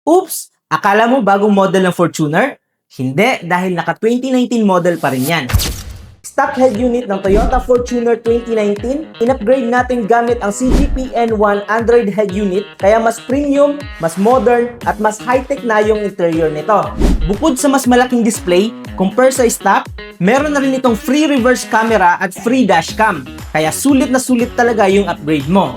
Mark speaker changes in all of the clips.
Speaker 1: Oops! Akala mo bagong model ng Fortuner? Hindi, dahil naka 2019 model pa rin yan. Stock head unit ng Toyota Fortuner 2019, in-upgrade natin gamit ang CGPN1 Android head unit kaya mas premium, mas modern, at mas high-tech na yung interior nito. Bukod sa mas malaking display, compare sa stock, meron na rin itong free reverse camera at free dashcam, kaya sulit na sulit talaga yung upgrade mo.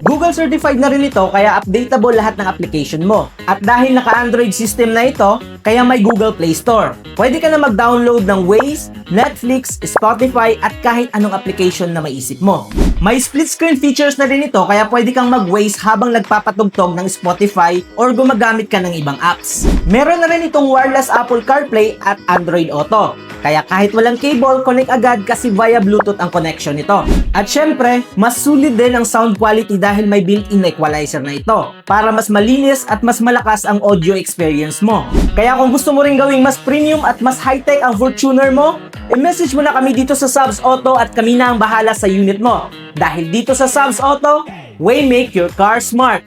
Speaker 1: Google certified na rin ito kaya updatable lahat ng application mo. At dahil naka-Android system na ito, kaya may Google Play Store. Pwede ka na mag-download ng Waze, Netflix, Spotify at kahit anong application na maisip mo. May split screen features na rin ito kaya pwede kang mag-Waze habang nagpapatugtog ng Spotify or gumagamit ka ng ibang apps. Meron na rin itong wireless Apple CarPlay at Android Auto. Kaya kahit walang cable, connect agad kasi via Bluetooth ang connection nito. At syempre, mas sulit din ang sound quality dahil may built-in equalizer na ito para mas malinis at mas malakas ang audio experience mo. Kaya kung gusto mo rin gawing mas premium at mas high-tech ang Fortuner mo, i-message mo na kami dito sa Subs Auto at kami na ang bahala sa unit mo. Dahil dito sa Subs Auto, we make your car smart.